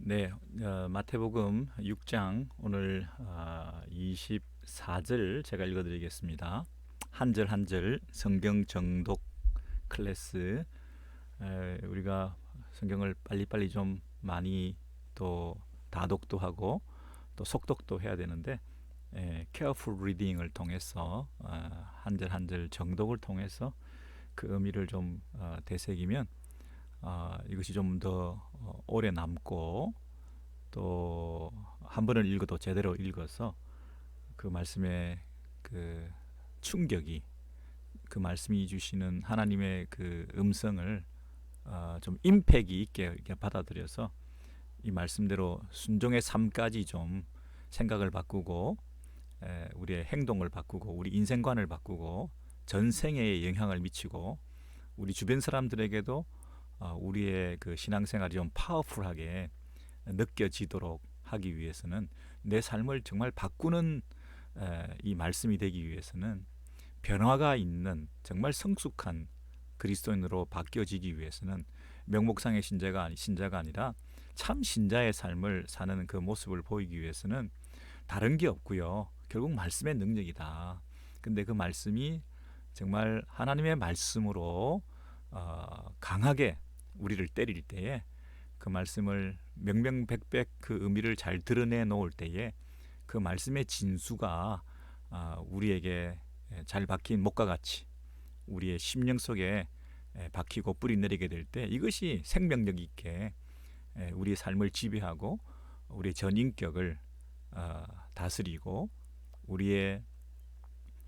네, 마태복음 6장 오늘 24절 제가 읽어드리겠습니다. 한 절 한 절 성경 정독 클래스. 우리가 성경을 빨리빨리 좀 많이 또 다독도 하고 또 속독도 해야 되는데 careful reading을 통해서 한 절 한 절 정독을 통해서 그 의미를 좀 되새기면 이것이 좀 더 오래 남고 또 한 번을 읽어도 제대로 읽어서 그 말씀의 그 충격이, 그 말씀이 주시는 하나님의 그 음성을 좀 임팩이 있게 이렇게 받아들여서 이 말씀대로 순종의 삶까지 좀 생각을 바꾸고 우리의 행동을 바꾸고 우리 인생관을 바꾸고 전생에 영향을 미치고 우리 주변 사람들에게도 우리의 그 신앙생활이 좀 파워풀하게 느껴지도록 하기 위해서는, 내 삶을 정말 바꾸는 이 말씀이 되기 위해서는, 변화가 있는 정말 성숙한 그리스도인으로 바뀌어지기 위해서는 명목상의 신자가 아니라 참 신자의 삶을 사는 그 모습을 보이기 위해서는 다른 게 없고요. 결국 말씀의 능력이다. 근데 그 말씀이 정말 하나님의 말씀으로 강하게 우리를 때릴 때에, 그 말씀을 명명백백 그 의미를 잘 드러내 놓을 때에 그 말씀의 진수가 우리에게 잘 박힌 목과 같이 우리의 심령 속에 박히고 뿌리 내리게 될 때, 이것이 생명력 있게 우리의 삶을 지배하고 우리의 전인격을 다스리고 우리의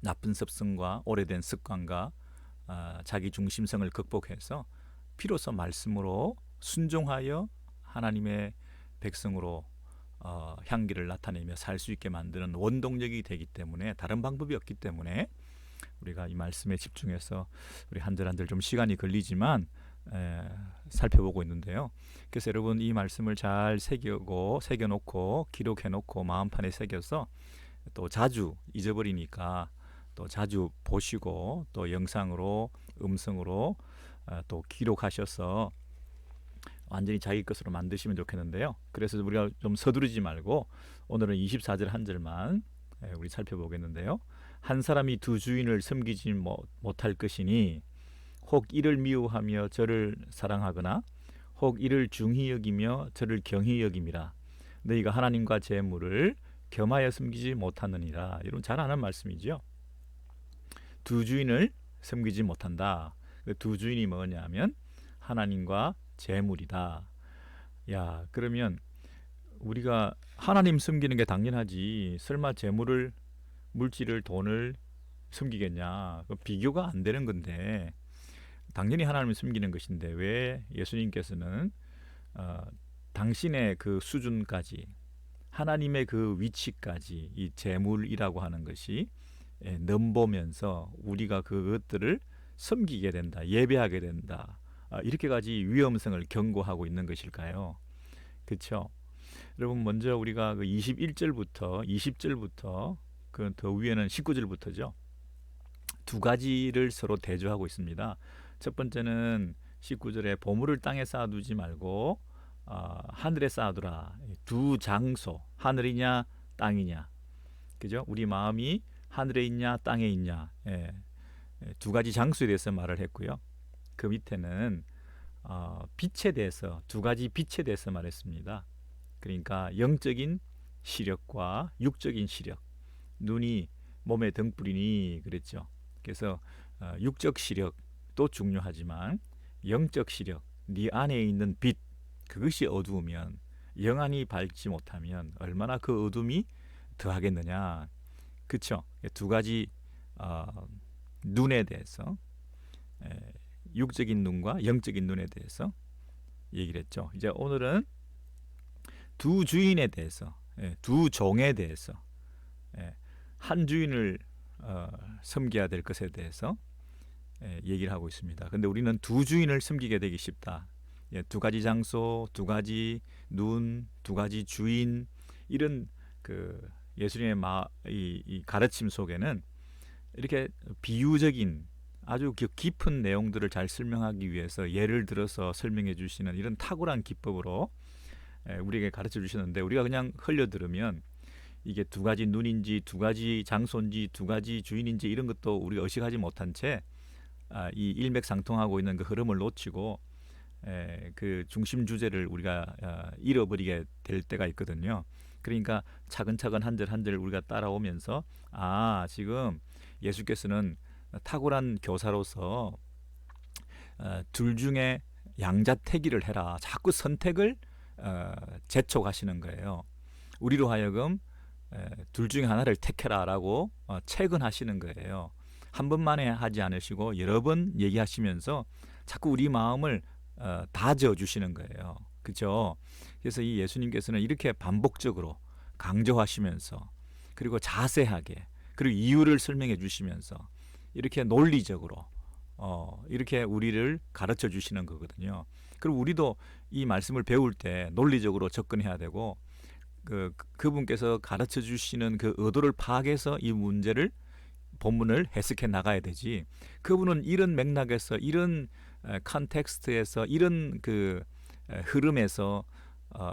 나쁜 습성과 오래된 습관과 자기 중심성을 극복해서 비로소 말씀으로 순종하여 하나님의 백성으로 향기를 나타내며 살 수 있게 만드는 원동력이 되기 때문에, 다른 방법이 없기 때문에 우리가 이 말씀에 집중해서 우리 한 절 한 절 좀 시간이 걸리지만 살펴보고 있는데요. 그래서 여러분, 이 말씀을 잘 새겨놓고 기록해놓고 마음판에 새겨서 또 자주 잊어버리니까 또 자주 보시고 또 영상으로 음성으로 또 기록하셔서 완전히 자기 것으로 만드시면 좋겠는데요. 그래서 우리가 좀 서두르지 말고 오늘은 24절 한 절만 우리 살펴보겠는데요. 한 사람이 두 주인을 섬기지 못할 것이니 혹 이를 미워하며 저를 사랑하거나 혹 이를 중히 여기며 저를 경히 여김이라. 너희가 하나님과 재물을 겸하여 섬기지 못하느니라. 이런 잘 아는 말씀이죠. 두 주인을 섬기지 못한다. 두 주인이 뭐냐면 하나님과 재물이다. 야, 그러면 우리가 하나님 섬기는 게 당연하지, 설마 재물을, 물질을, 돈을 섬기겠냐? 비교가 안 되는 건데, 당연히 하나님을 섬기는 것인데 왜 예수님께서는 당신의 그 수준까지, 하나님의 그 위치까지 이 재물이라고 하는 것이 넘보면서 우리가 그것들을 섬기게 된다, 예배하게 된다, 이렇게까지 위험성을 경고하고 있는 것일까요? 그렇죠? 여러분, 먼저 우리가 그 21절부터 20절부터 그 더 위에는 19절부터죠. 두 가지를 서로 대조하고 있습니다. 첫 번째는 19절에 보물을 땅에 쌓아두지 말고 하늘에 쌓아두라. 두 장소, 하늘이냐 땅이냐, 그죠? 우리 마음이 하늘에 있냐 땅에 있냐, 두 가지 장소에 대해서 말을 했고요. 그 밑에는 빛에 대해서, 두 가지 빛에 대해서 말했습니다. 그러니까 영적인 시력과 육적인 시력, 눈이 몸의 등불이니 그랬죠. 그래서 육적 시력도 중요하지만 영적 시력, 네 안에 있는 빛, 그것이 어두우면, 영안이 밝지 못하면 얼마나 그 어둠이 더하겠느냐. 그렇죠? 두 가지 눈에 대해서, 육적인 눈과 영적인 눈에 대해서 얘기를 했죠. 이제 오늘은 두 주인에 대해서, 두 종에 대해서, 한 주인을 섬겨야 될 것에 대해서 얘기를 하고 있습니다. 근데 우리는 두 주인을 섬기게 되기 쉽다. 두 가지 장소, 두 가지 눈, 두 가지 주인, 이런 그 예수님의 이 가르침 속에는 이렇게 비유적인 아주 깊은 내용들을 잘 설명하기 위해서 예를 들어서 설명해 주시는 이런 탁월한 기법으로 우리에게 가르쳐 주셨는데 우리가 그냥 흘려 들으면 이게 두 가지 눈인지 두 가지 장소인지 두 가지 주인인지 이런 것도 우리가 의식하지 못한 채 이 일맥상통하고 있는 그 흐름을 놓치고 그 중심 주제를 우리가 잃어버리게 될 때가 있거든요. 그러니까 차근차근 한 절 한 절 우리가 따라오면서 지금 예수께서는 탁월한 교사로서 둘 중에 양자택일을 해라. 자꾸 선택을 재촉하시는 거예요. 우리로 하여금 둘 중에 하나를 택해라라고 채근하시는 거예요. 한 번만에 하지 않으시고 여러 번 얘기하시면서 자꾸 우리 마음을 다져 주시는 거예요. 그죠? 그래서 이 예수님께서는 이렇게 반복적으로 강조하시면서 그리고 자세하게 그리고 이유를 설명해 주시면서 이렇게 논리적으로 이렇게 우리를 가르쳐 주시는 거거든요. 그리고 우리도 이 말씀을 배울 때 논리적으로 접근해야 되고 그분께서 가르쳐 주시는 그 의도를 파악해서 이 본문을 해석해 나가야 되지. 그분은 이런 맥락에서 이런 컨텍스트에서 이런 그 흐름에서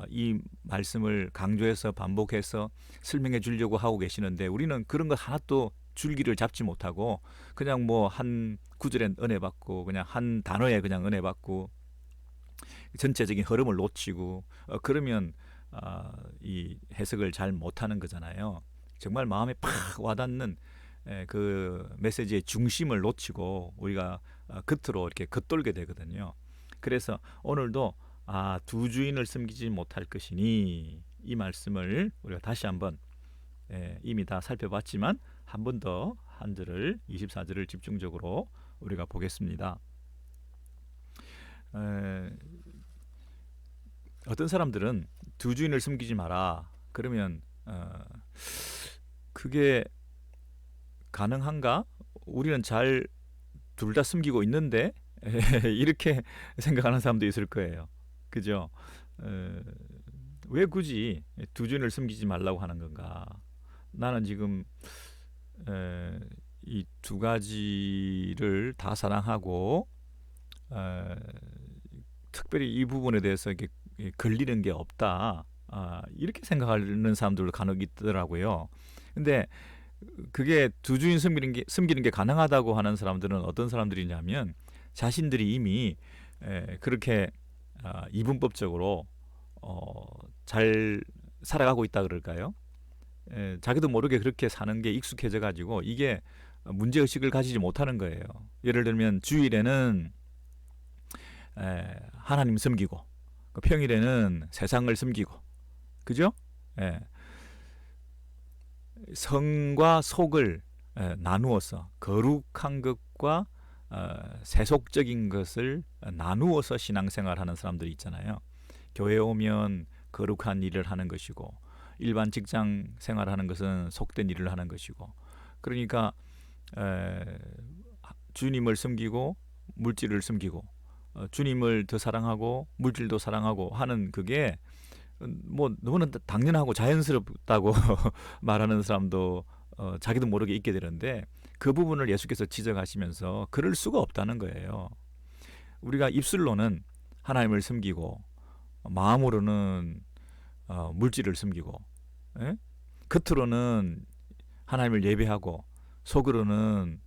이 말씀을 강조해서 반복해서 설명해 주려고 하고 계시는데 우리는 그런 것 하나도 줄기를 잡지 못하고 그냥 뭐 한 구절에 은혜 받고 그냥 한 단어에 그냥 은혜 받고 전체적인 흐름을 놓치고 그러면 이 해석을 잘 못하는 거잖아요. 정말 마음에 팍 와닿는 그 메시지의 중심을 놓치고 우리가 겉으로 이렇게 겉돌게 되거든요. 그래서 오늘도 두 주인을 섬기지 못할 것이니 이 말씀을 우리가 다시 한번 이미 다 살펴봤지만 한 번 더 한 절을 24절을 집중적으로 우리가 보겠습니다. 어떤 사람들은 두 주인을 섬기지 마라. 그러면 그게 가능한가? 우리는 잘 둘 다 섬기고 있는데 이렇게 생각하는 사람도 있을 거예요. 그죠? 왜 굳이 두 주인을 섬기지 말라고 하는 건가? 나는 지금 이 두 가지를 다 사랑하고 특별히 이 부분에 대해서 이렇게 걸리는 게 없다. 이렇게 생각하는 사람들도 간혹 있더라고요. 근데 그게 두 주인 섬기는 게 가능하다고 하는 사람들은 어떤 사람들이냐면 자신들이 이미 그렇게 이분법적으로 잘 살아가고 있다 그럴까요? 자기도 모르게 그렇게 사는 게 익숙해져 가지고 이게 문제의식을 가지지 못하는 거예요. 예를 들면 주일에는 하나님 섬기고 평일에는 세상을 섬기고 그죠? 성과 속을 나누어서 거룩한 것과 세속적인 것을 나누어서 신앙생활하는 사람들이 있잖아요. 교회에 오면 거룩한 일을 하는 것이고 일반 직장 생활하는 것은 속된 일을 하는 것이고 그러니까 주님을 섬기고 물질을 섬기고 주님을 더 사랑하고 물질도 사랑하고 하는 그게 뭐 너무나 당연하고 자연스럽다고 말하는 사람도 자기도 모르게 있게 되는데 그 부분을 예수께서 지적하시면서 그럴 수가 없다는 거예요. 우리가 입술로는 하나님을 섬기고 마음으로는 물질을 섬기고 겉으로는 하나님을 예배하고 속으로는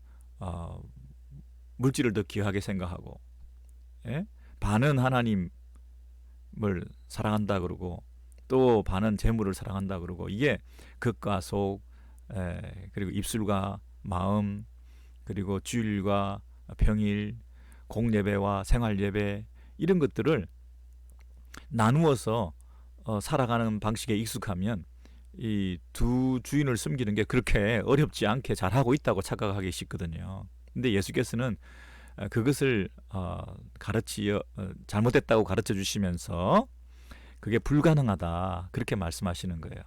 물질을 더 귀하게 생각하고 반은 하나님을 사랑한다 그러고 또 반은 재물을 사랑한다 그러고 이게 겉과 속 그리고 입술과 마음 그리고 주일과 평일 공예배와 생활예배 이런 것들을 나누어서 살아가는 방식에 익숙하면 이 두 주인을 섬기는 게 그렇게 어렵지 않게 잘하고 있다고 착각하기 쉽거든요. 근데 예수께서는 그것을 잘못됐다고 가르쳐 주시면서 그게 불가능하다 그렇게 말씀하시는 거예요.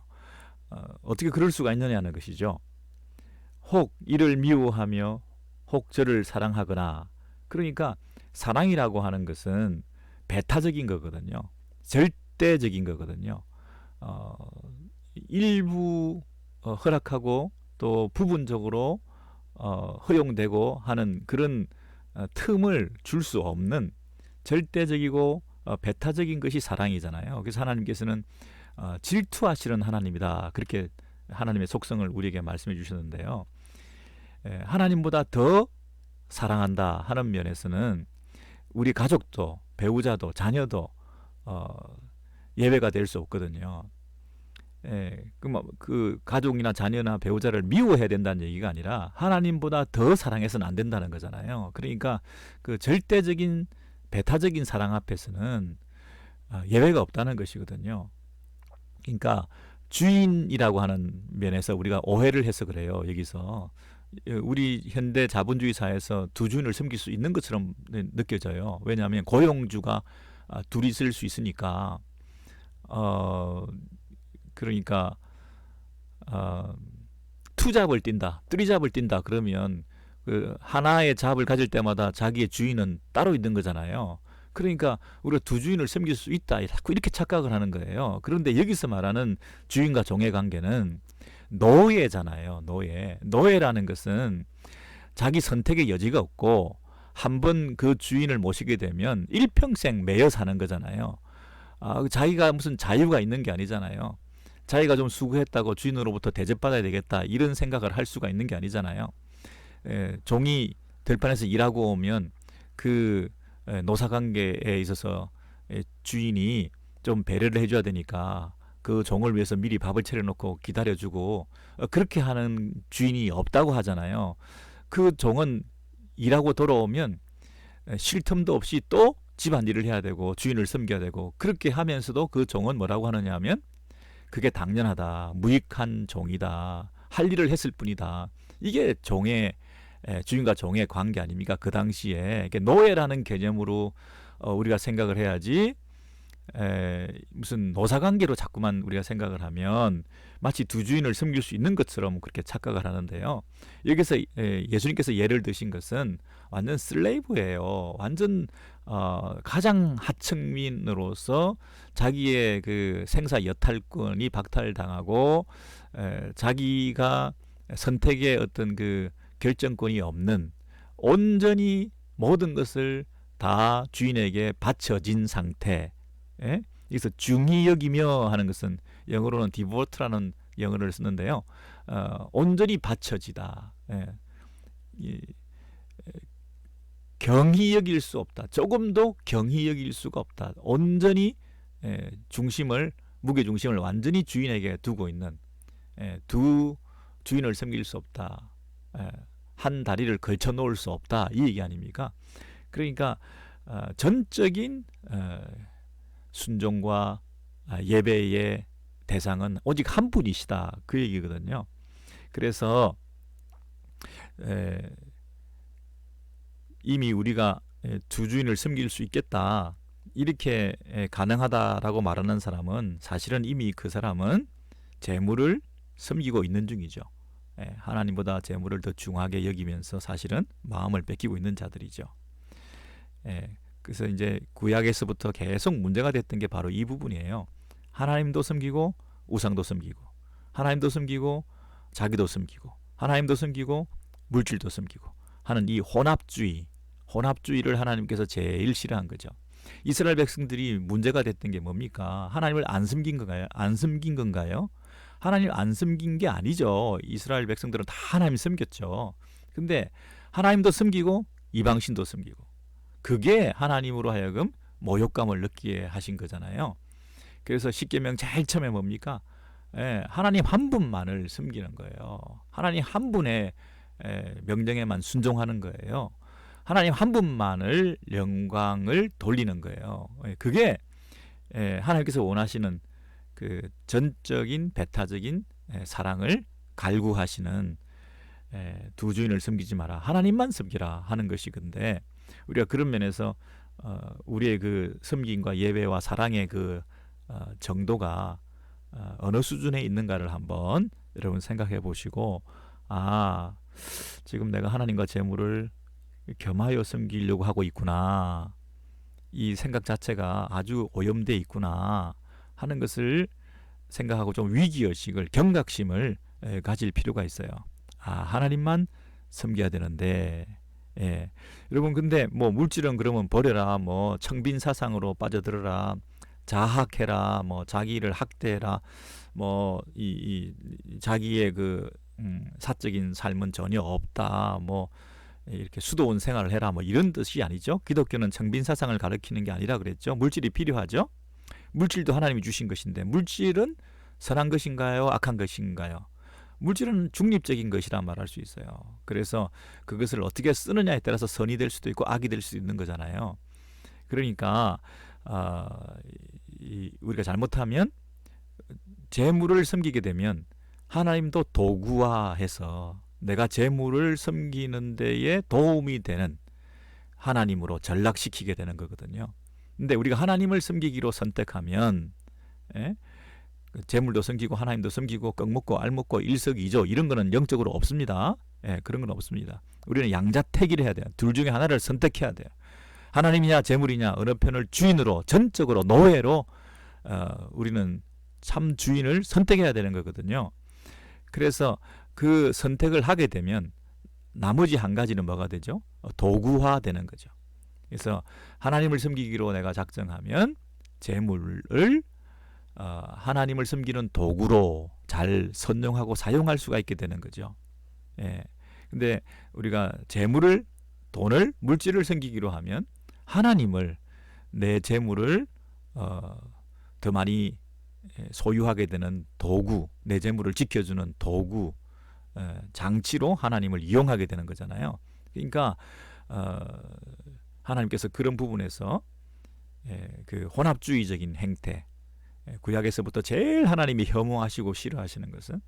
어떻게 그럴 수가 있느냐는 것이죠. 혹 이를 미워하며 혹 저를 사랑하거나 그러니까 사랑이라고 하는 것은 배타적인 거거든요. 절대적인 거거든요. 일부 허락하고 또 부분적으로 허용되고 하는 그런 틈을 줄 수 없는 절대적이고 배타적인 것이 사랑이잖아요. 그래서 하나님께서는 질투하시는 하나님이다. 그렇게 하나님의 속성을 우리에게 말씀해 주셨는데요. 하나님보다 더 사랑한다 하는 면에서는 우리 가족도 배우자도 자녀도 예외가 될 수 없거든요. 그 가족이나 자녀나 배우자를 미워해야 된다는 얘기가 아니라 하나님보다 더 사랑해서는 안 된다는 거잖아요. 그러니까 그 절대적인 배타적인 사랑 앞에서는 예외가 없다는 것이거든요. 그러니까 주인이라고 하는 면에서 우리가 오해를 해서 그래요. 여기서 우리 현대 자본주의 사회에서 두 주인을 섬길 수 있는 것처럼 느껴져요. 왜냐하면 고용주가 둘이 있을 수 있으니까. 그러니까 투잡을 뛴다, 쓰리잡을 뛴다 그러면 그 하나의 잡을 가질 때마다 자기의 주인은 따로 있는 거잖아요. 그러니까 우리가 두 주인을 섬길 수 있다, 자꾸 이렇게 착각을 하는 거예요. 그런데 여기서 말하는 주인과 종의 관계는 노예잖아요. 노예라는 것은 자기 선택의 여지가 없고 한번 그 주인을 모시게 되면 일평생 매여 사는 거잖아요. 자기가 무슨 자유가 있는 게 아니잖아요. 자기가 좀 수고했다고 주인으로부터 대접받아야 되겠다 이런 생각을 할 수가 있는 게 아니잖아요. 종이 들판에서 일하고 오면 그 노사관계에 있어서 주인이 좀 배려를 해줘야 되니까 그 종을 위해서 미리 밥을 차려놓고 기다려주고 그렇게 하는 주인이 없다고 하잖아요. 그 종은 일하고 돌아오면 쉴 틈도 없이 또 집안일을 해야 되고 주인을 섬겨야 되고 그렇게 하면서도 그 종은 뭐라고 하느냐 하면 그게 당연하다. 무익한 종이다. 할 일을 했을 뿐이다. 이게 주인과 종의 관계 아닙니까? 그 당시에 노예라는 개념으로 우리가 생각을 해야지 무슨 노사관계로 자꾸만 우리가 생각을 하면 마치 두 주인을 섬길 수 있는 것처럼 그렇게 착각을 하는데요. 여기서 예수님께서 예를 드신 것은 완전 슬레이브예요. 완전 가장 하층민으로서 자기의 그 생사 여탈권이 박탈당하고 자기가 선택의 어떤 그 결정권이 없는 온전히 모든 것을 다 주인에게 바쳐진 상태. 여기서 중히 여기며 하는 것은 영어로는 디보트라는 영어를 쓰는데요. 온전히 바쳐지다. 경히 여길 수 없다. 조금도 경히 여길 수가 없다. 온전히 무게 중심을 완전히 주인에게 두고 있는 두 주인을 섬길 수 없다. 한 다리를 걸쳐 놓을 수 없다. 이 얘기 아닙니까? 그러니까 전적인 순종과 예배의 대상은 오직 한 분이시다. 그 얘기거든요. 그래서 이미 우리가 두 주인을 섬길 수 있겠다. 이렇게 가능하다라고 말하는 사람은 사실은 이미 그 사람은 재물을 섬기고 있는 중이죠. 하나님보다 재물을 더 중하게 여기면서 사실은 마음을 뺏기고 있는 자들이죠. 그래서 이제 구약에서부터 계속 문제가 됐던 게 바로 이 부분이에요. 하나님도 섬기고 우상도 섬기고 하나님도 섬기고 자기도 섬기고 하나님도 섬기고 물질도 섬기고 하는 이 혼합주의를 하나님께서 제일 싫어한 거죠. 이스라엘 백성들이 문제가 됐던 게 뭡니까? 하나님을 안 섬긴 건가요? 안 섬긴 건가요? 하나님 안 섬긴 게 아니죠. 이스라엘 백성들은 다 하나님 섬겼죠. 근데 하나님도 섬기고 이방신도 섬기고 그게 하나님으로 하여금 모욕감을 느끼게 하신 거잖아요. 그래서 십계명 제일 처음에 뭡니까? 하나님 한 분만을 섬기는 거예요. 하나님 한 분의 명령에만 순종하는 거예요. 하나님 한 분만을 영광을 돌리는 거예요. 그게 하나님께서 원하시는 그 전적인 배타적인 사랑을 갈구하시는 두 주인을 섬기지 마라. 하나님만 섬기라 하는 것이 근데 우리가 그런 면에서 우리의 그 섬김과 예배와 사랑의 그 정도가 어느 수준에 있는가를 한번 여러분 생각해 보시고 지금 내가 하나님과 재물을 겸하여 섬기려고 하고 있구나. 이 생각 자체가 아주 오염되어 있구나 하는 것을 생각하고 좀 위기의식을 경각심을 가질 필요가 있어요. 하나님만 섬겨야 되는데 예. 여러분 근데 뭐 물질은 그러면 버려라, 뭐 청빈 사상으로 빠져들어라, 자학해라, 뭐 자기를 학대해라, 뭐 자기의 그 사적인 삶은 전혀 없다, 뭐 이렇게 수도원 생활을 해라, 뭐 이런 뜻이 아니죠. 기독교는 청빈 사상을 가르치는 게 아니라 그랬죠. 물질이 필요하죠. 물질도 하나님이 주신 것인데 물질은 선한 것인가요? 악한 것인가요? 물질은 중립적인 것이라 말할 수 있어요. 그래서 그것을 어떻게 쓰느냐에 따라서 선이 될 수도 있고 악이 될 수도 있는 거잖아요. 그러니까 어, 우리가 잘못하면 재물을 섬기게 되면 하나님도 도구화해서 내가 재물을 섬기는 데에 도움이 되는 하나님으로 전락시키게 되는 거거든요. 근데 우리가 하나님을 섬기기로 선택하면, 예? 재물도 섬기고 하나님도 섬기고 꺽 먹고 알 먹고 일석이조 이런 거는 영적으로 없습니다. 예, 그런 건 없습니다. 우리는 양자택일을 해야 돼요. 둘 중에 하나를 선택해야 돼요. 하나님이냐 재물이냐 어느 편을 주인으로 전적으로 노예로 우리는 참 주인을 선택해야 되는 거거든요. 그래서 그 선택을 하게 되면 나머지 한 가지는 뭐가 되죠? 도구화되는 거죠. 그래서 하나님을 섬기기로 내가 작정하면 재물을 하나님을 섬기는 도구로 잘 선용하고 사용할 수가 있게 되는 거죠. 예. 근데 우리가 재물을, 돈을, 물질을 섬기기로 하면 하나님을, 내 재물을 더 많이 소유하게 되는 도구, 내 재물을 지켜주는 도구, 장치로 하나님을 이용하게 되는 거잖아요. 그러니까 하나님께서 그런 부분에서 그 혼합주의적인 행태, 구약에서부터 제일 하나님이 혐오하시고 싫어하시는 것은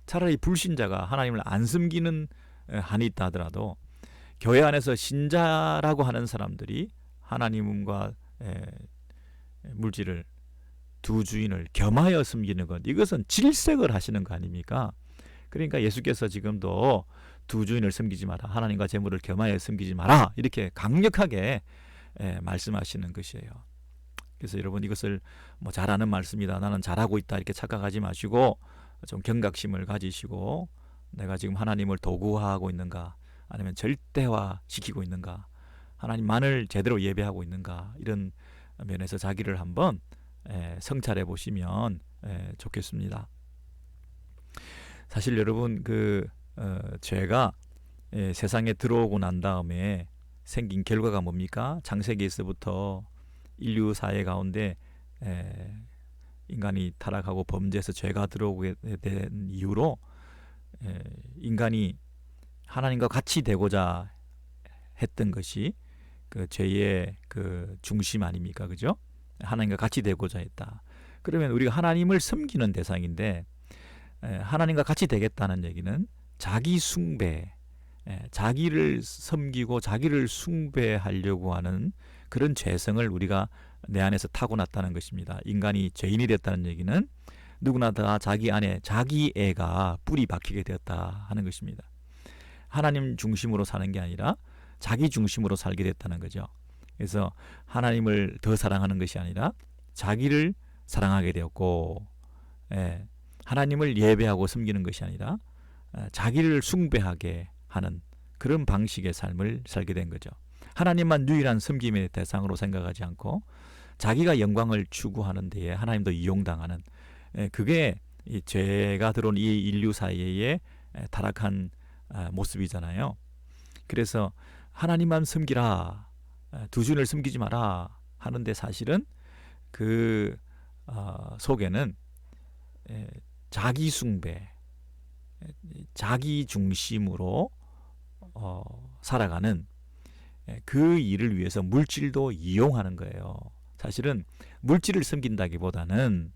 차라리 불신자가 하나님을 안 섬기는 한이 있다 하더라도 교회 안에서 신자라고 하는 사람들이 하나님과 물질을, 두 주인을 겸하여 섬기는 것, 이것은 질색을 하시는 거 아닙니까? 그러니까 예수께서 지금도 두 주인을 섬기지 마라, 하나님과 재물을 겸하여 섬기지 마라, 이렇게 강력하게 말씀하시는 것이에요. 그래서 여러분 이것을 뭐 잘하는 말씀이다, 나는 잘하고 있다 이렇게 착각하지 마시고 좀 경각심을 가지시고 내가 지금 하나님을 도구화하고 있는가, 아니면 절대화시키고 있는가, 하나님만을 제대로 예배하고 있는가, 이런 면에서 자기를 한번 성찰해 보시면 좋겠습니다. 사실 여러분 죄가 세상에 들어오고 난 다음에 생긴 결과가 뭡니까? 창세기에서부터 인류 사회 가운데 인간이 타락하고 범죄해서 죄가 들어오게 된 이후로 인간이 하나님과 같이 되고자 했던 것이 그 죄의 그 중심 아닙니까? 그죠? 하나님과 같이 되고자 했다. 그러면 우리가 하나님을 섬기는 대상인데 하나님과 같이 되겠다는 얘기는 자기 숭배, 자기를 섬기고 자기를 숭배하려고 하는 그런 죄성을 우리가 내 안에서 타고났다는 것입니다. 인간이 죄인이 됐다는 얘기는 누구나 다 자기 안에 자기 애가 뿌리 박히게 되었다 하는 것입니다. 하나님 중심으로 사는 게 아니라 자기 중심으로 살게 됐다는 거죠. 그래서 하나님을 더 사랑하는 것이 아니라 자기를 사랑하게 되었고, 하나님을 예배하고 섬기는 것이 아니라 자기를 숭배하게 하는 그런 방식의 삶을 살게 된 거죠. 하나님만 유일한 섬김의 대상으로 생각하지 않고 자기가 영광을 추구하는 데에 하나님도 이용당하는, 그게 이 죄가 들어온 이 인류 사이의 타락한 모습이잖아요. 그래서 하나님만 섬기라, 두 주인을 섬기지 마라 하는데 사실은 그 속에는 자기 숭배, 자기 중심으로 살아가는 그 일을 위해서 물질도 이용하는 거예요. 사실은 물질을 섬긴다기보다는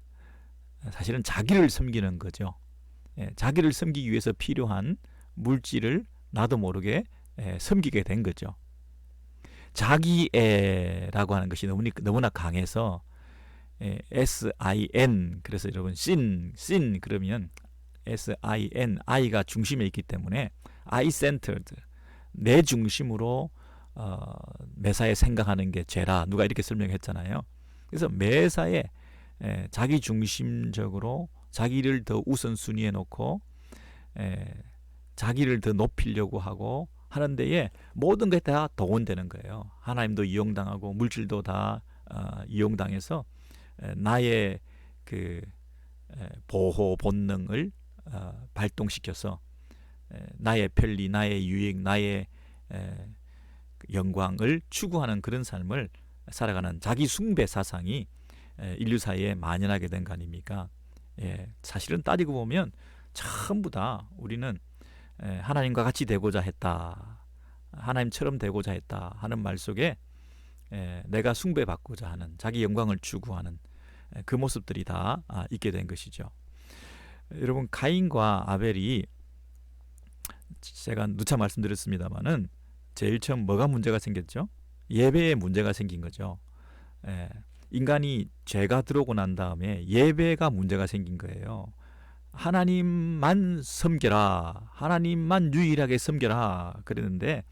사실은 자기를 섬기는 거죠. 자기를 섬기기 위해서 필요한 물질을 나도 모르게 섬기게 된 거죠. 자기애라고 하는 것이 너무나 강해서 S-I-N, 그래서 여러분 sin 그러면 S-I-N, I가 중심에 있기 때문에 I-centered, 내 중심으로 매사에 생각하는 게 죄라, 누가 이렇게 설명했잖아요. 그래서 매사에 자기 중심적으로 자기를 더 우선순위에 놓고 자기를 더 높이려고 하고 하는 데에 모든 게 다 동원되는 거예요. 하나님도 이용당하고 물질도 다 이용당해서 나의 그 보호 본능을 발동시켜서 나의 편리, 나의 유익, 나의 영광을 추구하는 그런 삶을 살아가는 자기 숭배 사상이 인류 사회에 만연하게 된 거 아닙니까? 사실은 따지고 보면 전부 다 우리는 하나님과 같이 되고자 했다, 하나님처럼 되고자 했다 하는 말 속에 내가 숭배받고자 하는, 자기 영광을 추구하는 그 모습들이 다 있게 된 것이죠. 여러분, 가인과 아벨이, 제가 누차 말씀드렸습니다마는 제일 처음 뭐가 문제가 생겼죠? 예배에 문제가 생긴 거죠. 인간이 죄가 들어오고 난 다음에 예배가 문제가 생긴 거예요. 하나님만 섬겨라, 하나님만 유일하게 섬겨라 그랬는데,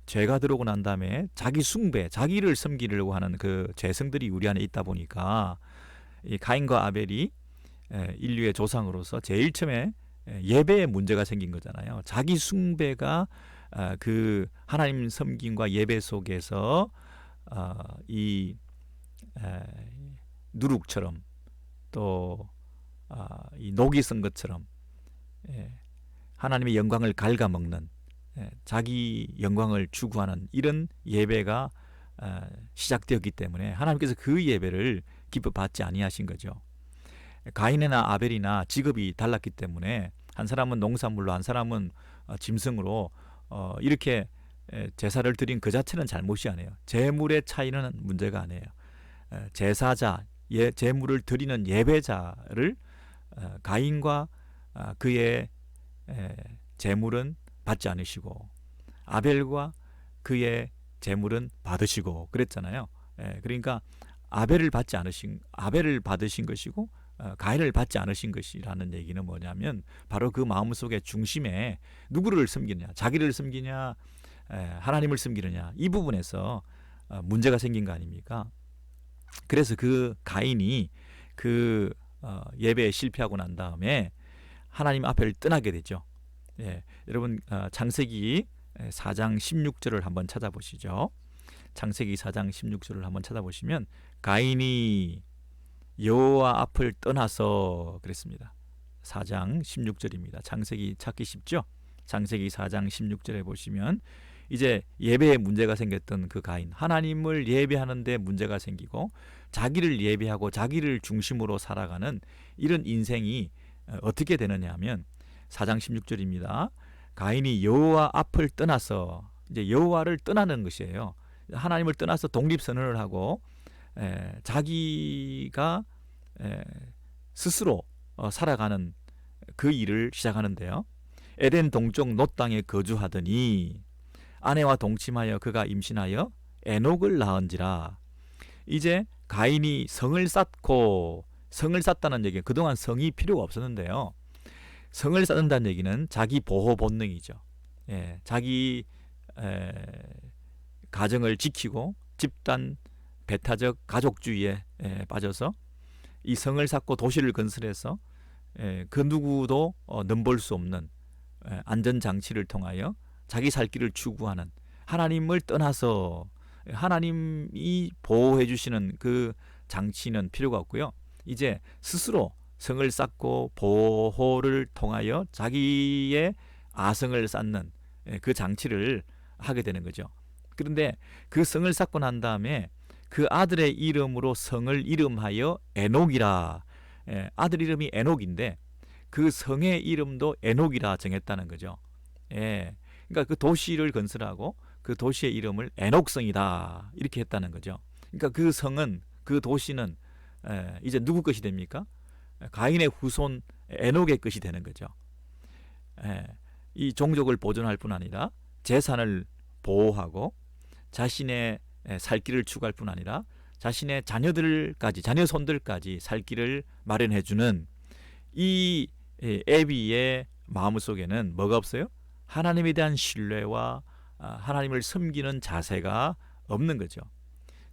죄가 들어오고 난 다음에 자기 숭배, 자기를 섬기려고 하는 그 죄성들이 우리 안에 있다 보니까 이 가인과 아벨이 인류의 조상으로서 제일 처음에 예배에 문제가 생긴 거잖아요. 자기 숭배가 그 하나님 섬김과 예배 속에서 이 누룩처럼 또 이 녹이 쓴 것처럼 하나님의 영광을 갉아먹는, 자기 영광을 추구하는 이런 예배가 시작되었기 때문에 하나님께서 그 예배를 기뻐 받지 아니하신 거죠. 가인이나 아벨이나 직업이 달랐기 때문에 한 사람은 농산물로, 한 사람은 짐승으로 이렇게 제사를 드린 그 자체는 잘못이 아니에요. 제물의 차이는 문제가 아니에요. 제사자, 제물을 드리는 예배자를 가인과 그의 제물은 받지 않으시고 아벨과 그의 제물은 받으시고 그랬잖아요. 그러니까 아벨을 받으신 것이고 가인을 받지 않으신 것이라는 얘기는 뭐냐면, 바로 그 마음속의 중심에 누구를 섬기느냐, 자기를 섬기냐, 하나님을 섬기느냐, 이 부분에서 문제가 생긴 거 아닙니까? 그래서 그 가인이 그 예배에 실패하고 난 다음에 하나님 앞을 떠나게 되죠. 여러분, 창세기 4장 16절을 한번 찾아보시죠. 창세기 4장 16절을 한번 찾아보시면 가인이 여호와 앞을 떠나서 그랬습니다. 4장 16절입니다. 창세기 찾기 쉽죠? 창세기 4장 16절에 보시면 이제 예배에 문제가 생겼던 그 가인, 하나님을 예배하는데 문제가 생기고 자기를 예배하고 자기를 중심으로 살아가는 이런 인생이 어떻게 되느냐 하면 4장 16절입니다. 가인이 여호와 앞을 떠나서, 이제 여호와를 떠나는 것이에요. 하나님을 떠나서 독립선언을 하고 자기가 스스로 살아가는 그 일을 시작하는데요. 에덴 동쪽 놋 땅에 거주하더니 아내와 동침하여 그가 임신하여 에녹을 낳은지라. 이제 가인이 성을 쌓고, 성을 쌓다는 얘기는 그동안 성이 필요가 없었는데요. 성을 쌓는다는 얘기는 자기 보호 본능이죠. 자기 가정을 지키고 집단 배타적 가족주의에 빠져서 이 성을 쌓고 도시를 건설해서 그 누구도 넘볼 수 없는 안전장치를 통하여 자기 살 길을 추구하는, 하나님을 떠나서 하나님이 보호해 주시는 그 장치는 필요가 없고요. 이제 스스로 성을 쌓고 보호를 통하여 자기의 아성을 쌓는 그 장치를 하게 되는 거죠. 그런데 그 성을 쌓고 난 다음에 그 아들의 이름으로 성을 이름하여 에녹이라. 아들 이름이 에녹인데 그 성의 이름도 에녹이라 정했다는 거죠. 그러니까 그 도시를 건설하고 그 도시의 이름을 에녹성이다 이렇게 했다는 거죠. 그러니까 그 성은, 그 도시는 이제 누구 것이 됩니까? 가인의 후손 에녹의 것이 되는 거죠. 이 종족을 보존할 뿐 아니라 재산을 보호하고 자신의 살 길을 추구할 뿐 아니라 자신의 자녀들까지, 자녀 손들까지 살 길을 마련해 주는 이 애비의 마음속에는 뭐가 없어요? 하나님에 대한 신뢰와 하나님을 섬기는 자세가 없는 거죠.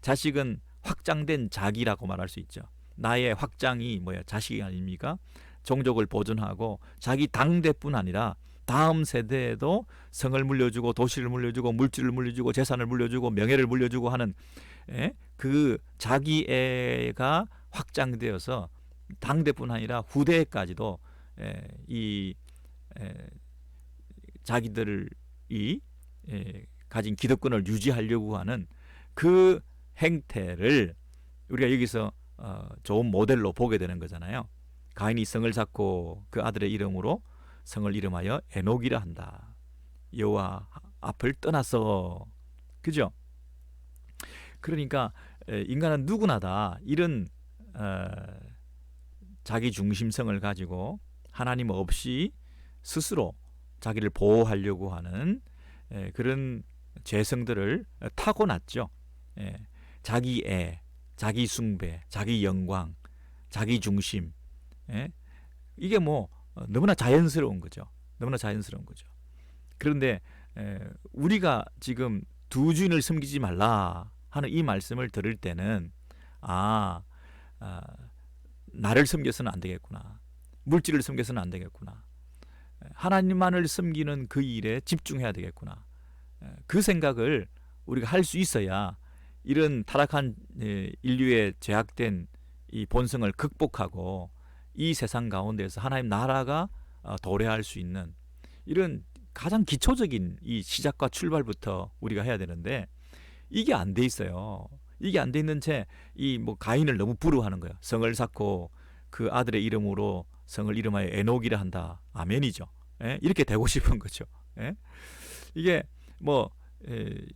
자식은 확장된 자기라고 말할 수 있죠. 나의 확장이 뭐야? 자식이 아닙니까? 종족을 보존하고 자기 당대뿐 아니라 다음 세대에도 성을 물려주고 도시를 물려주고 물질을 물려주고 재산을 물려주고 명예를 물려주고 하는 그 자기애가 확장되어서 당대뿐 아니라 후대까지도 이 자기들이 가진 기득권을 유지하려고 하는 그 행태를 우리가 여기서 좋은 모델로 보게 되는 거잖아요. 가인이 성을 쌓고 그 아들의 이름으로 성을 이름하여 에녹이라 한다. 여호와 앞을 떠나서. 그죠? 그러니까 인간은 누구나 다 이런 자기 중심성을 가지고 하나님 없이 스스로 자기를 보호하려고 하는 그런 죄성들을 타고났죠. 자기애, 자기 숭배, 자기 영광, 자기 중심. 이게 뭐 너무나 자연스러운 거죠. 너무나 자연스러운 거죠. 그런데 우리가 지금 두 주인을 섬기지 말라 하는 이 말씀을 들을 때는 나를 섬겨서는 안 되겠구나. 물질을 섬겨서는 안 되겠구나. 하나님만을 섬기는 그 일에 집중해야 되겠구나. 그 생각을 우리가 할 수 있어야 이런 타락한 인류의 제약된 이 본성을 극복하고 이 세상 가운데서 하나님 나라가 도래할 수 있는 이런 가장 기초적인 이 시작과 출발부터 우리가 해야 되는데 이게 안 돼 있어요. 이게 안 돼 있는 채 이 뭐 가인을 너무 부러워하는 거예요. 성을 쌓고 그 아들의 이름으로 성을 이름하여 에녹이라 한다. 아멘이죠. 이렇게 되고 싶은 거죠. 이게 뭐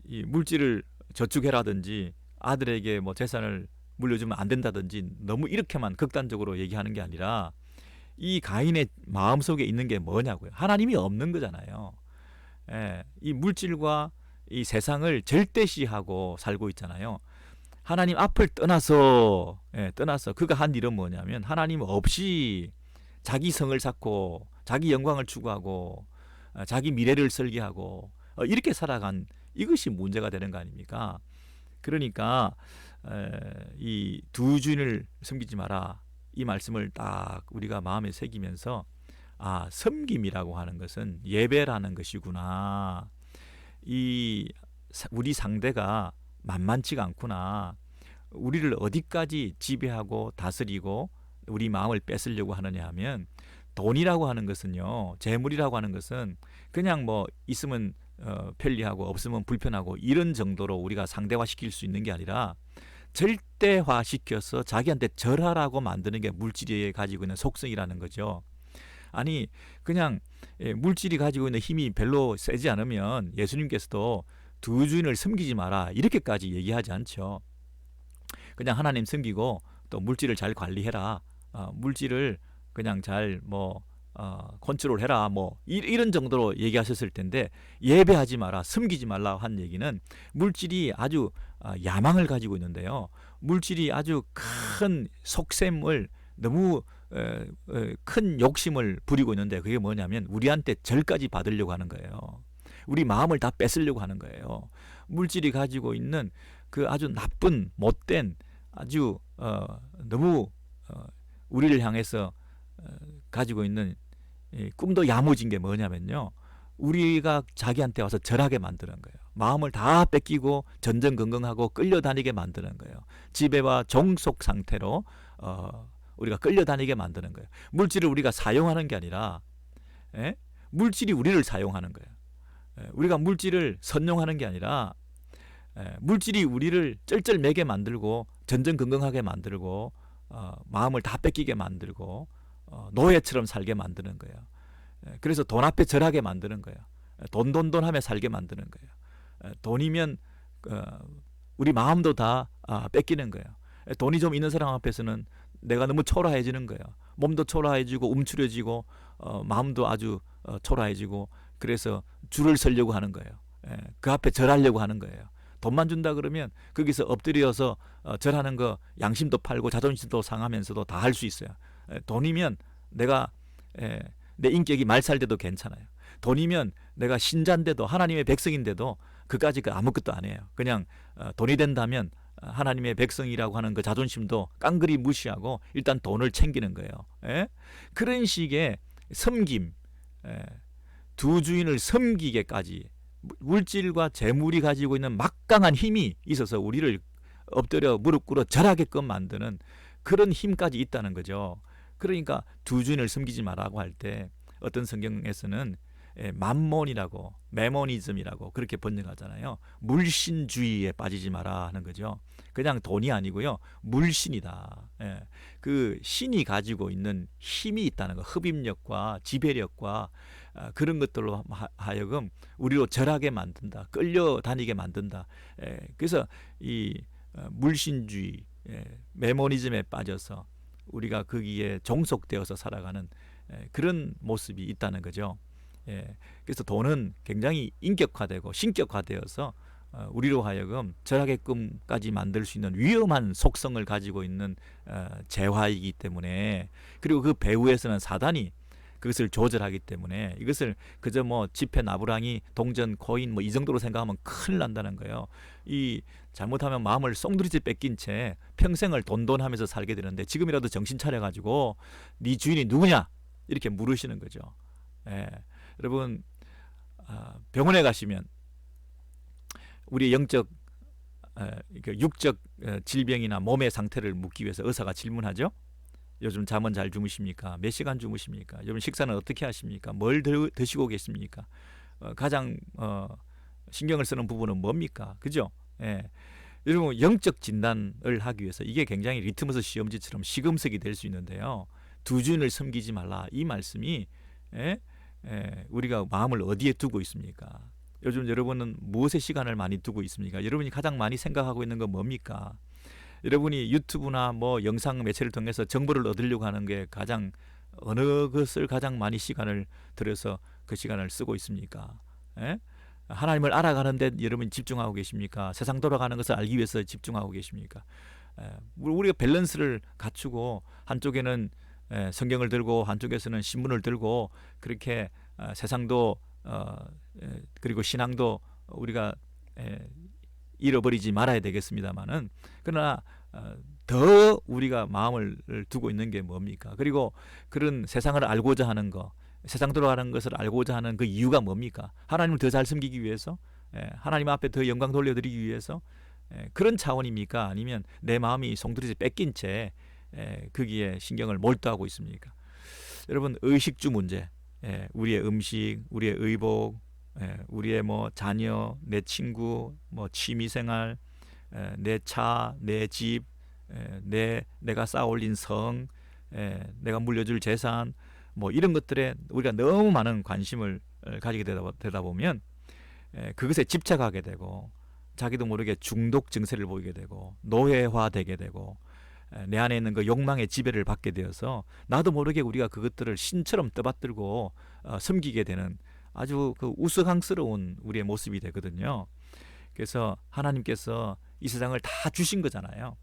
이 물질을 저축해라든지 아들에게 뭐 재산을 물려주면 안 된다든지 너무 이렇게만 극단적으로 얘기하는 게 아니라 이 가인의 마음속에 있는 게 뭐냐고요. 하나님이 없는 거잖아요. 이 물질과 이 세상을 절대시하고 살고 있잖아요. 하나님 앞을 떠나서 그가 한 일은 뭐냐면 하나님 없이 자기 성을 쌓고 자기 영광을 추구하고 자기 미래를 설계하고 이렇게 살아간 이것이 문제가 되는 거 아닙니까? 그러니까 이 두 주인을 섬기지 마라 이 말씀을 딱 우리가 마음에 새기면서 섬김이라고 하는 것은 예배라는 것이구나. 우리 상대가 만만치가 않구나. 우리를 어디까지 지배하고 다스리고 우리 마음을 뺏으려고 하느냐 하면 돈이라고 하는 것은요, 재물이라고 하는 것은 그냥 뭐 있으면 편리하고 없으면 불편하고 이런 정도로 우리가 상대화시킬 수 있는 게 아니라 절대화시켜서 자기한테 절하라고 만드는 게 물질이 가지고 있는 속성이라는 거죠. 아니 그냥 물질이 가지고 있는 힘이 별로 세지 않으면 예수님께서도 두 주인을 섬기지 마라 이렇게까지 얘기하지 않죠. 그냥 하나님 섬기고 또 물질을 잘 관리해라. 물질을 그냥 잘 컨트롤해라. 이런 정도로 얘기하셨을 텐데 예배하지 마라, 섬기지 말라 한 얘기는 물질이 아주 야망을 가지고 있는데요. 물질이 아주 큰 속셈을 너무 큰 욕심을 부리고 있는데 그게 뭐냐면 우리한테 절까지 받으려고 하는 거예요. 우리 마음을 다 뺏으려고 하는 거예요. 물질이 가지고 있는 그 아주 나쁜 못된 아주 너무 우리를 향해서 가지고 있는 꿈도 야무진 게 뭐냐면요. 우리가 자기한테 와서 절하게 만드는 거예요. 마음을 다 뺏기고 전전긍긍하고 끌려다니게 만드는 거예요. 지배와 종속 상태로 우리가 끌려다니게 만드는 거예요. 물질을 우리가 사용하는 게 아니라 물질이 우리를 사용하는 거예요. 우리가 물질을 선용하는 게 아니라 물질이 우리를 쩔쩔매게 만들고 전전긍긍하게 만들고 마음을 다 뺏기게 만들고 노예처럼 살게 만드는 거예요. 그래서 돈 앞에 절하게 만드는 거예요. 돈하며 살게 만드는 거예요. 돈이면 우리 마음도 다 뺏기는 거예요. 돈이 좀 있는 사람 앞에서는 내가 너무 초라해지는 거예요. 몸도 초라해지고 움츠려지고 마음도 아주 초라해지고 그래서 줄을 서려고 하는 거예요. 그 앞에 절하려고 하는 거예요. 돈만 준다 그러면 거기서 엎드려서 절하는 거 양심도 팔고 자존심도 상하면서도 다 할 수 있어요. 돈이면 내가 내 인격이 말살돼도 괜찮아요. 돈이면 내가 신자인데도 하나님의 백성인데도 그까지 아무것도 안 해요. 그냥 돈이 된다면 하나님의 백성이라고 하는 그 자존심도 깡그리 무시하고 일단 돈을 챙기는 거예요. 그런 식의 섬김, 두 주인을 섬기게까지 물질과 재물이 가지고 있는 막강한 힘이 있어서 우리를 엎드려 무릎 꿇어 절하게끔 만드는 그런 힘까지 있다는 거죠. 그러니까 두 주인을 섬기지 말라고 할 때 어떤 성경에서는 맘몬이라고, 메모니즘이라고 그렇게 번역하잖아요. 물신주의에 빠지지 마라 하는 거죠. 그냥 돈이 아니고요, 물신이다. 그 신이 가지고 있는 힘이 있다는 거, 흡입력과 지배력과 그런 것들로 하여금 우리로 절하게 만든다, 끌려다니게 만든다. 그래서 이 물신주의, 메모니즘에 빠져서 우리가 거기에 종속되어서 살아가는 그런 모습이 있다는 거죠. 그래서 돈은 굉장히 인격화되고 신격화되어서 우리로 하여금 절하게끔까지 만들 수 있는 위험한 속성을 가지고 있는 재화이기 때문에, 그리고 그 배후에서는 사단이 그것을 조절하기 때문에 이것을 그저 뭐 지폐 나부랑이 동전 코인 뭐 이 정도로 생각하면 큰일 난다는 거예요. 이 잘못하면 마음을 송두리째 뺏긴 채 평생을 돈돈하면서 살게 되는데, 지금이라도 정신 차려가지고 네 주인이 누구냐 이렇게 물으시는 거죠. 여러분, 병원에 가시면 우리 영적, 육적 질병이나 몸의 상태를 묻기 위해서 의사가 질문하죠. 요즘 잠은 잘 주무십니까? 몇 시간 주무십니까? 요즘 식사는 어떻게 하십니까? 뭘 드시고 계십니까? 가장 신경을 쓰는 부분은 뭡니까? 그죠? 여러분, 영적 진단을 하기 위해서 이게 굉장히 리트머스 시험지처럼 시금석이 될 수 있는데요. 두 주인을 섬기지 말라, 이 말씀이 우리가 마음을 어디에 두고 있습니까? 요즘 여러분은 무엇에 시간을 많이 두고 있습니까? 여러분이 가장 많이 생각하고 있는 건 뭡니까? 여러분이 유튜브나 뭐 영상 매체를 통해서 정보를 얻으려고 하는 게 가장 어느 것을 가장 많이 시간을 들여서 그 시간을 쓰고 있습니까? 하나님을 알아가는데 여러분이 집중하고 계십니까? 세상 돌아가는 것을 알기 위해서 집중하고 계십니까? 우리가 밸런스를 갖추고 한쪽에는 성경을 들고 한쪽에서는 신문을 들고 그렇게 세상도 그리고 신앙도 우리가 잃어버리지 말아야 되겠습니다만은, 그러나 더 우리가 마음을 두고 있는 게 뭡니까? 그리고 그런 세상을 알고자 하는 거, 세상 돌아가는 것을 알고자 하는 그 이유가 뭡니까? 하나님을 더 잘 섬기기 위해서, 하나님 앞에 더 영광 돌려드리기 위해서, 그런 차원입니까? 아니면 내 마음이 송두리째 뺏긴 채 거기에 신경을 몰두하고 있습니까? 여러분, 의식주 문제, 우리의 음식, 우리의 의복, 우리의 뭐 자녀, 내 친구, 뭐 취미생활, 내 차, 내 집, 내가 쌓아올린 성, 내가 물려줄 재산, 뭐 이런 것들에 우리가 너무 많은 관심을 가지게 되다 보면 그것에 집착하게 되고 자기도 모르게 중독 증세를 보이게 되고 노예화되게 되고 내 안에 있는 그 욕망의 지배를 받게 되어서 나도 모르게 우리가 그것들을 신처럼 떠받들고 섬기게 되는 아주 그 우스꽝스러운 우리의 모습이 되거든요. 그래서 하나님께서 이 세상을 다 주신 거잖아요.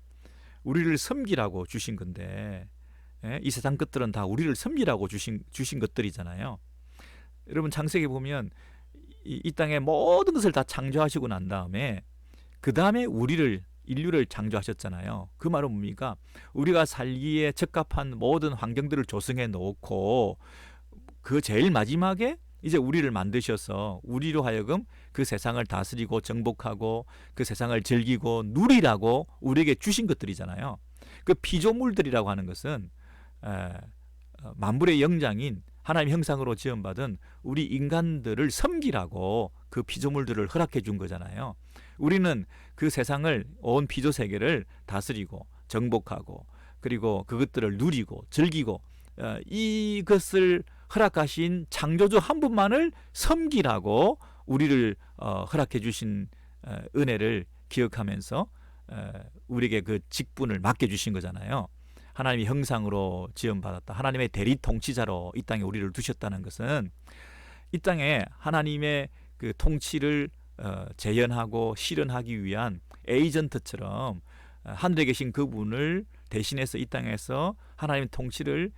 우리를 섬기라고 주신 건데, 이 세상 것들은 다 우리를 섬기라고 주신 것들이잖아요. 여러분, 창세기 보면 이 땅의 모든 것을 다 창조하시고 난 다음에 그 다음에 인류를 창조하셨잖아요. 그 말은 뭡니까? 우리가 살기에 적합한 모든 환경들을 조성해 놓고 그 제일 마지막에 이제 우리를 만드셔서 우리로 하여금 그 세상을 다스리고 정복하고 그 세상을 즐기고 누리라고 우리에게 주신 것들이잖아요. 그 피조물들이라고 하는 것은 만물의 영장인 하나님 형상으로 지음받은 우리 인간들을 섬기라고 그 피조물들을 허락해 준 거잖아요. 우리는 그 세상을, 온 피조 세계를 다스리고 정복하고 그리고 그것들을 누리고 즐기고 이것을 허락하신 창조주 한 분만을 섬기라고 우리를 허락해 주신 은혜를 기억하면서 우리에게 그 직분을 맡겨주신 거잖아요. 하나님의 형상으로 지음받았다, 하나님의 대리 통치자로 이 땅에 우리를 두셨다는 것은 이 땅에 하나님의 그 통치를 재현하고 실현하기 위한 에이전트처럼 하늘에 계신 그분을 대신해서 이 땅에서 하나님의 통치를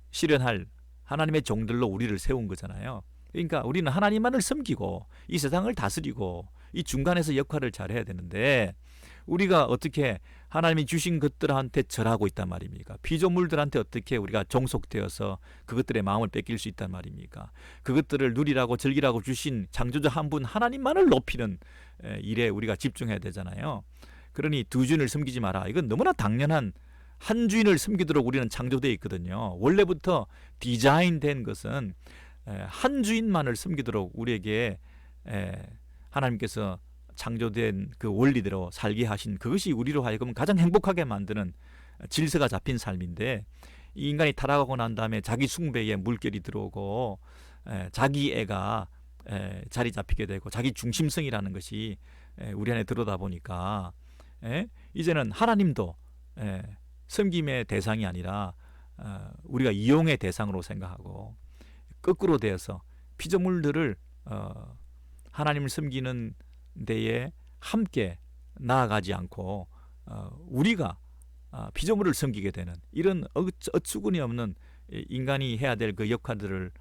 실현할 하나님의 종들로 우리를 세운 거잖아요. 그러니까 우리는 하나님만을 섬기고 이 세상을 다스리고 이 중간에서 역할을 잘해야 되는데, 우리가 어떻게 하나님이 주신 것들한테 절하고 있단 말입니까? 피조물들한테 어떻게 우리가 종속되어서 그것들의 마음을 뺏길 수 있단 말입니까? 그것들을 누리라고 즐기라고 주신 창조주 한 분 하나님만을 높이는 일에 우리가 집중해야 되잖아요. 그러니 두 주인을 섬기지 마라. 이건 너무나 당연한, 한 주인을 섬기도록 우리는 창조되어 있거든요. 원래부터 디자인된 것은 한 주인만을 섬기도록 우리에게 하나님께서 창조된 그 원리대로 살게 하신, 그것이 우리로 하여금 가장 행복하게 만드는 질서가 잡힌 삶인데, 이 인간이 타락하고 난 다음에 자기 숭배에 물결이 들어오고 자기 애가 자리 잡히게 되고 자기 중심성이라는 것이 우리 안에 들어오다 보니까 이제는 하나님도 섬김의 대상이 아니라 우리가 이용의 대상으로 생각하고, 거꾸로 되어서 피조물들을 하나님을 섬기는 데에 함께 나아가지 않고 우리가 피조물을 섬기게 되는, 이런 어처구니 없는 인간이 해야 될 그 역할들을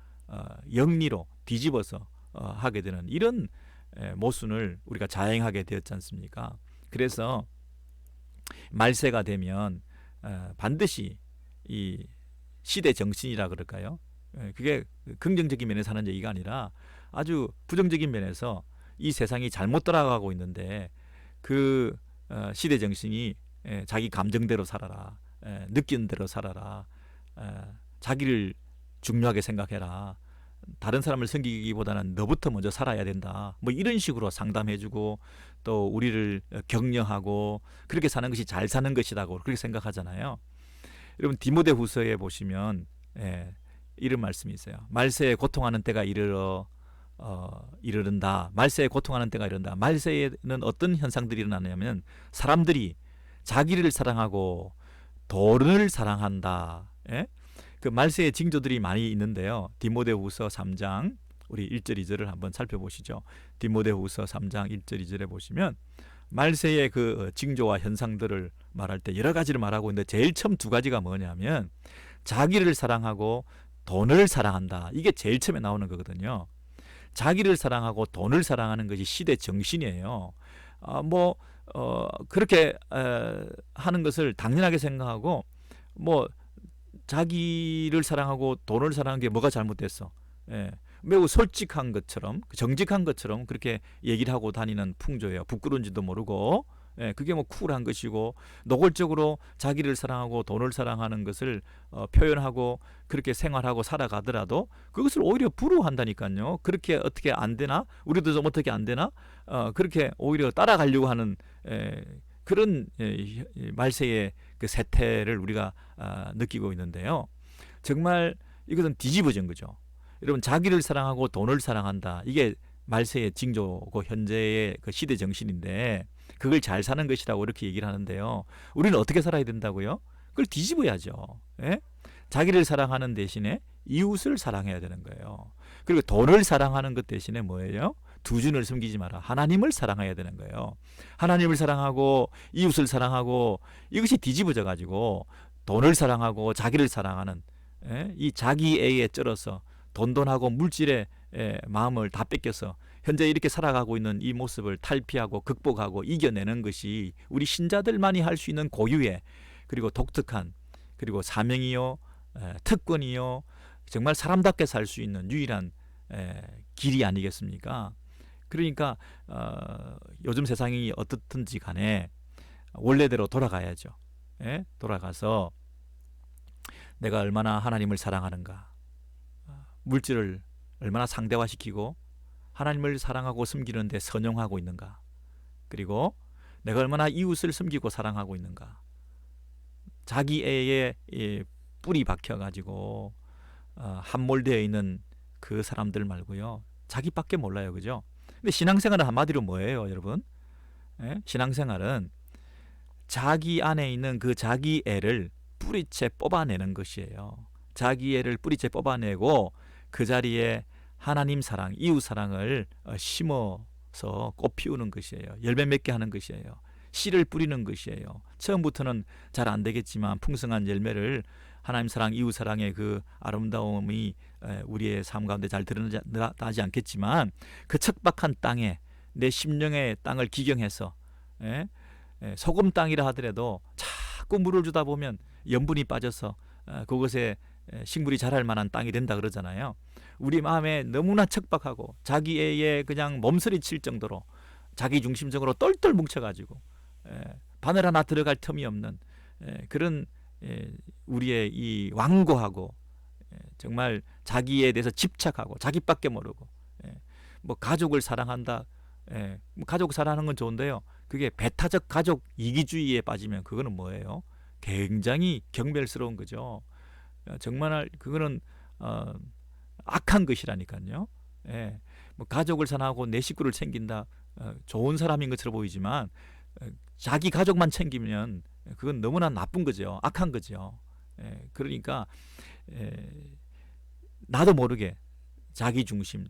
영리로 뒤집어서 하게 되는 이런 모순을 우리가 자행하게 되었지 않습니까? 그래서 말세가 되면 반드시 이 시대 정신이라 그럴까요? 그게 긍정적인 면에서 하는 얘기가 아니라 아주 부정적인 면에서 이 세상이 잘못 돌아가고 있는데, 그 시대 정신이 자기 감정대로 살아라, 느끼는 대로 살아라, 자기를 중요하게 생각해라, 다른 사람을 섬기기보다는 너부터 먼저 살아야 된다, 뭐 이런 식으로 상담해주고 또 우리를 격려하고 그렇게 사는 것이 잘 사는 것이라고 그렇게 생각하잖아요. 여러분 디모데후서에 보시면 이런 말씀이 있어요. 말세에 고통하는 때가 이르른다. 말세에 고통하는 때가 이른다. 말세에는 어떤 현상들이 일어나냐면 사람들이 자기를 사랑하고 돈을 사랑한다. 그 말세의 징조들이 많이 있는데요. 디모데후서 3장 우리 1절 2절을 한번 살펴보시죠. 디모데후서 3장 1절 2절에 보시면 말세의 그 징조와 현상들을 말할 때 여러 가지를 말하고 있는데, 제일 처음 두 가지가 뭐냐면 자기를 사랑하고 돈을 사랑한다. 이게 제일 처음에 나오는 거거든요. 자기를 사랑하고 돈을 사랑하는 것이 시대 정신이에요. 그렇게 하는 것을 당연하게 생각하고, 자기를 사랑하고 돈을 사랑하는 게 뭐가 잘못됐어? 매우 솔직한 것처럼, 정직한 것처럼 그렇게 얘기를 하고 다니는 풍조예요. 부끄러운지도 모르고. 그게 쿨한 것이고, 노골적으로 자기를 사랑하고 돈을 사랑하는 것을 표현하고 그렇게 생활하고 살아가더라도 그것을 오히려 부러워한다니까요. 그렇게 어떻게 안 되나? 우리도 좀 어떻게 안 되나? 그렇게 오히려 따라가려고 하는 그런 말세의 그 세태를 우리가 느끼고 있는데요. 정말 이것은 뒤집어진 거죠. 여러분, 자기를 사랑하고 돈을 사랑한다. 이게 말세의 징조고 현재의 그 시대 정신인데, 그걸 잘 사는 것이라고 이렇게 얘기를 하는데요. 우리는 어떻게 살아야 된다고요? 그걸 뒤집어야죠. 자기를 사랑하는 대신에 이웃을 사랑해야 되는 거예요. 그리고 돈을 사랑하는 것 대신에 뭐예요? 두 주인을 섬기지 마라. 하나님을 사랑해야 되는 거예요. 하나님을 사랑하고 이웃을 사랑하고, 이것이 뒤집어져 가지고 돈을 사랑하고 자기를 사랑하는 이 자기애에 쩔어서 돈돈하고 물질의 마음을 다 뺏겨서 현재 이렇게 살아가고 있는 이 모습을 탈피하고 극복하고 이겨내는 것이 우리 신자들만이 할 수 있는 고유의, 그리고 독특한, 그리고 사명이요, 특권이요, 정말 사람답게 살 수 있는 유일한 길이 아니겠습니까? 그러니까 요즘 세상이 어떻든지 간에 원래대로 돌아가야죠. 돌아가서 내가 얼마나 하나님을 사랑하는가, 물질을 얼마나 상대화시키고 하나님을 사랑하고 섬기는데 선용하고 있는가, 그리고 내가 얼마나 이웃을 섬기고 사랑하고 있는가. 자기애에 뿌리 박혀가지고 함몰되어 있는 그 사람들 말고요, 자기밖에 몰라요. 그죠? 근데 신앙생활은 한마디로 뭐예요, 여러분? 신앙생활은 자기 안에 있는 그 자기애를 뿌리채 뽑아내는 것이에요. 자기애를 뿌리채 뽑아내고 그 자리에 하나님 사랑, 이웃 사랑을 심어서 꽃 피우는 것이에요. 열매 맺게 하는 것이에요. 씨를 뿌리는 것이에요. 처음부터는 잘 안 되겠지만 풍성한 열매를, 하나님 사랑, 이웃 사랑의 그 아름다움이 우리의 삶 가운데 잘 드러나지 않겠지만, 그 척박한 땅에 내 심령의 땅을 기경해서 소금 땅이라 하더라도 자꾸 물을 주다 보면 염분이 빠져서 그것에 식물이 자랄 만한 땅이 된다 그러잖아요. 우리 마음에 너무나 척박하고 자기의 그냥 몸서리 칠 정도로 자기 중심적으로 똘똘 뭉쳐가지고 바늘 하나 들어갈 틈이 없는 그런 우리의 이 완고하고 정말 자기에 대해서 집착하고 자기밖에 모르고 뭐 가족을 사랑한다. 뭐 가족 사랑하는 건 좋은데요. 그게 배타적 가족 이기주의에 빠지면 그거는 뭐예요? 굉장히 경멸스러운 거죠. 정말 그거는 악한 것이라니까요. 뭐 가족을 사랑하고 내 식구를 챙긴다. 좋은 사람인 것처럼 보이지만 자기 가족만 챙기면 그건 너무나 나쁜 거죠. 악한 거죠. 그러니까 나도 모르게 자기 중심,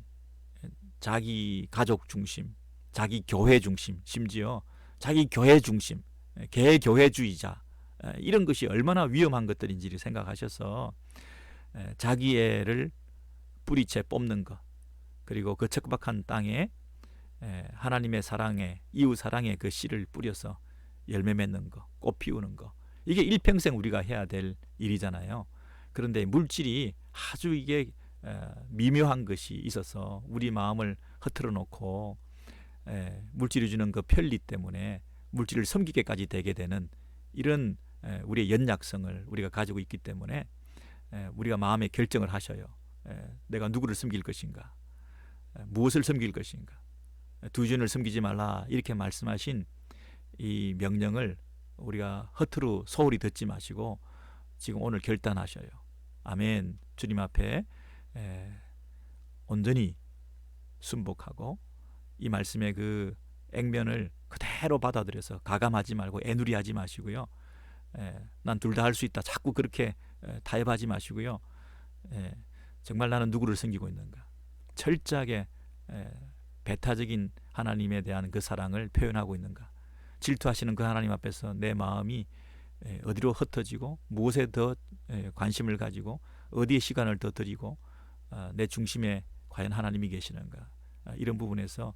자기 가족 중심, 자기 교회 중심, 심지어 자기 교회 중심, 개교회주의자, 이런 것이 얼마나 위험한 것들인지를 생각하셔서 자기애를 뿌리채 뽑는 것, 그리고 그 척박한 땅에 하나님의 사랑에, 이웃 사랑의 그 씨를 뿌려서 열매 맺는 거, 꽃 피우는 거, 이게 일평생 우리가 해야 될 일이잖아요. 그런데 물질이 아주 이게 미묘한 것이 있어서 우리 마음을 흐트러 놓고 물질이 주는 그 편리 때문에 물질을 섬기게까지 되게 되는 이런 우리의 연약성을 우리가 가지고 있기 때문에 우리가 마음의 결정을 하셔요. 내가 누구를 섬길 것인가, 무엇을 섬길 것인가, 두 주인을 섬기지 말라 이렇게 말씀하신 이 명령을 우리가 허투루 소홀히 듣지 마시고 지금 오늘 결단하셔요. 아멘. 주님 앞에 온전히 순복하고 이 말씀의 그 액면을 그대로 받아들여서 가감하지 말고 애누리하지 마시고요. 난 둘 다 할 수 있다. 자꾸 그렇게 타협하지 마시고요. 정말 나는 누구를 섬기고 있는가. 철저하게 배타적인 하나님에 대한 그 사랑을 표현하고 있는가. 질투하시는 그 하나님 앞에서 내 마음이 어디로 흩어지고 무엇에 더 관심을 가지고 어디에 시간을 더 드리고 내 중심에 과연 하나님이 계시는가. 이런 부분에서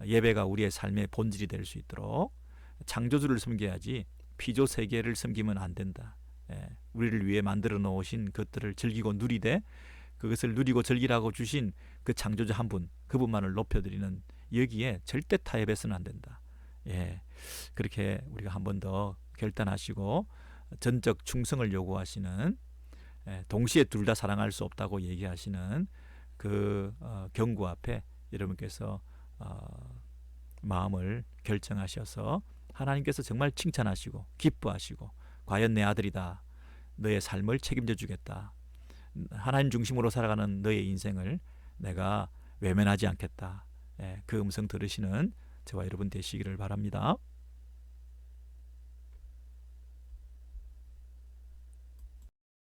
예배가 우리의 삶의 본질이 될 수 있도록 창조주를 섬겨야지 피조 세계를 섬기면 안 된다. 우리를 위해 만들어 놓으신 것들을 즐기고 누리되 그것을 누리고 즐기라고 주신 그 창조주 한 분, 그분만을 높여드리는 여기에 절대 타협해서는 안 된다. 그렇게 우리가 한 번 더 결단하시고 전적 충성을 요구하시는, 동시에 둘 다 사랑할 수 없다고 얘기하시는 그 경고 앞에 여러분께서 마음을 결정하셔서 하나님께서 정말 칭찬하시고 기뻐하시고 과연 내 아들이다, 너의 삶을 책임져 주겠다, 하나님 중심으로 살아가는 너의 인생을 내가 외면하지 않겠다, 그 음성 들으시는 저와 여러분 되시기를 바랍니다.